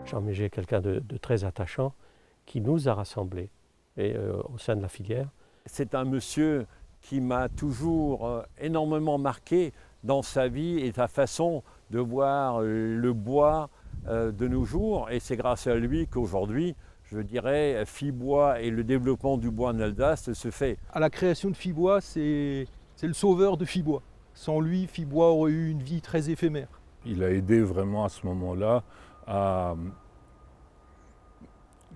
Jean Mégé est quelqu'un de très attachant qui nous a rassemblés au sein de la filière. C'est un monsieur qui m'a toujours énormément marqué dans sa vie et sa façon de voir le bois de nos jours. Et c'est grâce à lui qu'aujourd'hui, je dirais, Fibois et le développement du bois en Alsace se fait. À la création de Fibois, c'est le sauveur de Fibois. Sans lui, Fibois aurait eu une vie très éphémère. Il a aidé vraiment à ce moment-là à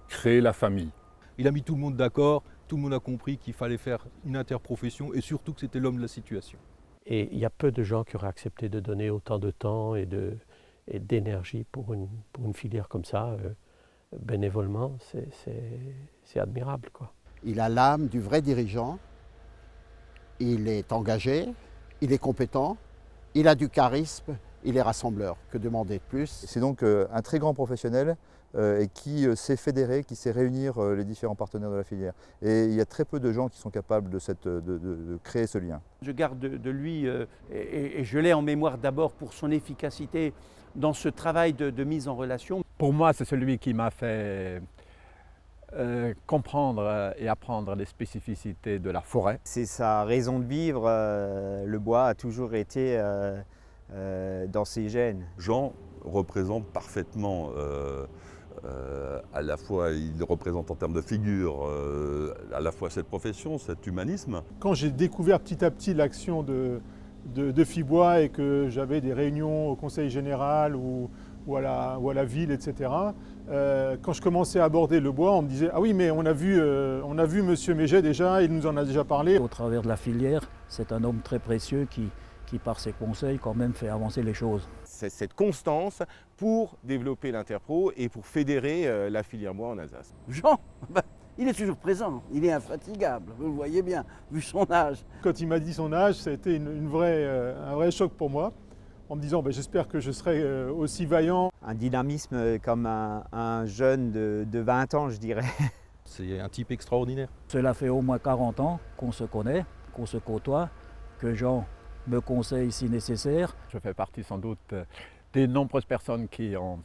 créer la famille. Il a mis tout le monde d'accord, tout le monde a compris qu'il fallait faire une interprofession et surtout que c'était l'homme de la situation. Et il y a peu de gens qui auraient accepté de donner autant de temps et d'énergie pour une filière comme ça, bénévolement. C'est admirable, quoi. Il a l'âme du vrai dirigeant, il est engagé, il est compétent, il a du charisme, il est rassembleur. Que demander de plus? C'est donc un très grand professionnel et qui sait fédérer, qui sait réunir les différents partenaires de la filière. Et il y a très peu de gens qui sont capables de créer ce lien. Je garde de lui, et je l'ai en mémoire d'abord pour son efficacité dans ce travail de mise en relation. Pour moi, c'est celui qui m'a fait comprendre et apprendre les spécificités de la forêt. C'est sa raison de vivre, le bois a toujours été dans ses gènes. Jean représente parfaitement, à la fois il représente en termes de figure, à la fois cette profession, cet humanisme. Quand j'ai découvert petit à petit l'action de Fibois et que j'avais des réunions au conseil général ou à la ville, etc., quand je commençais à aborder le bois, on me disait « Ah oui, mais on a vu M. Mégé déjà, il nous en a déjà parlé ». Au travers de la filière, c'est un homme très précieux qui par ses conseils, quand même fait avancer les choses. C'est cette constance pour développer l'Interpro et pour fédérer la filière bois en Alsace. Jean, il est toujours présent, il est infatigable, vous le voyez bien, vu son âge. Quand il m'a dit son âge, ça a été un vrai choc pour moi, en me disant j'espère que je serai aussi vaillant. Un dynamisme comme un jeune de 20 ans, je dirais. C'est un type extraordinaire. Cela fait au moins 40 ans qu'on se connaît, qu'on se côtoie, que Jean me conseille si nécessaire. Je fais partie sans doute des nombreuses personnes qui, en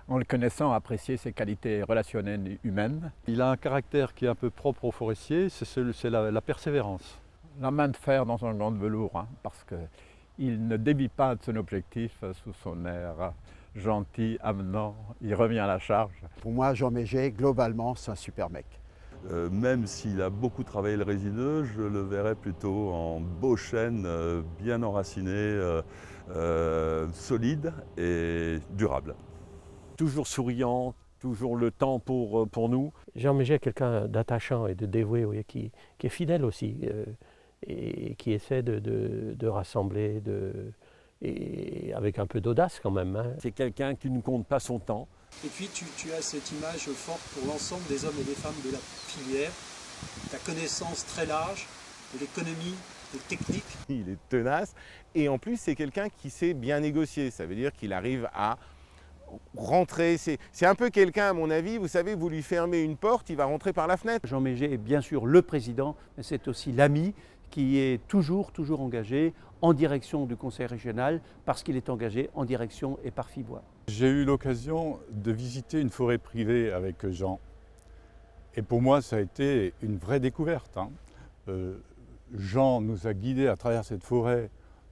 le connaissant, apprécié ses qualités relationnelles et humaines. Il a un caractère qui est un peu propre aux forestiers, c'est la persévérance. La main de fer dans un gant de velours, parce qu'il ne dévie pas de son objectif sous son air gentil, amenant, il revient à la charge. Pour moi, Jean Mégé, globalement, c'est un super mec. Même s'il a beaucoup travaillé le résineux, je le verrais plutôt en beau chêne, bien enraciné, solide et durable. Toujours souriant, toujours le temps pour nous. Jean Mégé est quelqu'un d'attachant et de dévoué, oui, qui est fidèle aussi et qui essaie de rassembler et avec un peu d'audace quand même. C'est quelqu'un qui ne compte pas son temps. Et puis tu as cette image forte pour l'ensemble des hommes et des femmes de la filière, ta connaissance très large de l'économie, des techniques. Il est tenace et en plus c'est quelqu'un qui sait bien négocier, ça veut dire qu'il arrive à rentrer, c'est un peu quelqu'un à mon avis, vous savez, vous lui fermez une porte, il va rentrer par la fenêtre. Jean Mégé est bien sûr le président, mais c'est aussi l'ami qui est toujours engagé en direction du conseil régional parce qu'il est engagé en direction et par Fibois. J'ai eu l'occasion de visiter une forêt privée avec Jean. Et pour moi, ça a été une vraie découverte. Jean nous a guidés à travers cette forêt.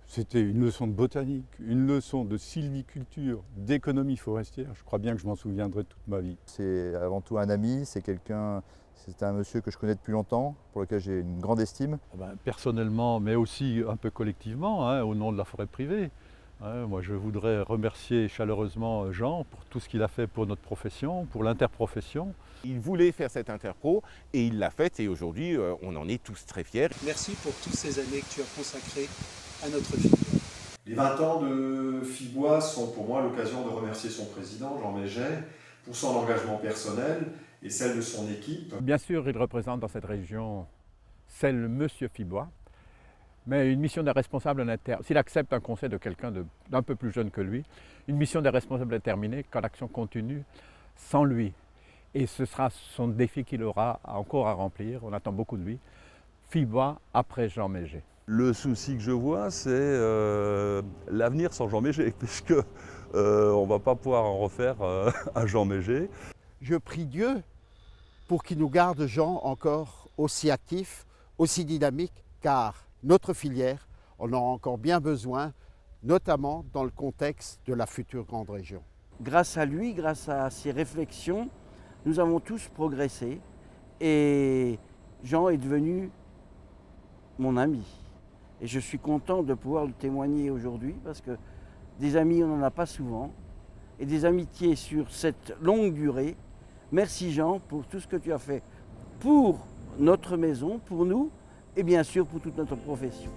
C'était une leçon de botanique, une leçon de sylviculture, d'économie forestière. Je crois bien que je m'en souviendrai toute ma vie. C'est avant tout un ami, c'est un monsieur que je connais depuis longtemps, pour lequel j'ai une grande estime. Personnellement, mais aussi un peu collectivement, au nom de la forêt privée. Moi, je voudrais remercier chaleureusement Jean pour tout ce qu'il a fait pour notre profession, pour l'interprofession. Il voulait faire cette Interpro et il l'a faite et aujourd'hui, on en est tous très fiers. Merci pour toutes ces années que tu as consacrées à notre filière. Les 20 ans de Fibois sont pour moi l'occasion de remercier son président, Jean Mégé, pour son engagement personnel et celle de son équipe. Bien sûr, il représente dans cette région celle de Monsieur Fibois, mais une mission des responsables s'il accepte un conseil de quelqu'un d'un peu plus jeune que lui, une mission des responsables est terminée quand l'action continue sans lui. Et ce sera son défi qu'il aura encore à remplir, on attend beaucoup de lui, Fibois après Jean Mégé. Le souci que je vois, c'est l'avenir sans Jean Mégé, puisque on ne va pas pouvoir en refaire à Jean Mégé. Je prie Dieu pour qu'il nous garde Jean encore aussi actif, aussi dynamique, car notre filière en aura encore bien besoin, notamment dans le contexte de la future grande région. Grâce à lui, grâce à ses réflexions, nous avons tous progressé et Jean est devenu mon ami. Et je suis content de pouvoir le témoigner aujourd'hui parce que des amis, on n'en a pas souvent. Et des amitiés sur cette longue durée. Merci Jean pour tout ce que tu as fait pour notre maison, pour nous et bien sûr pour toute notre profession.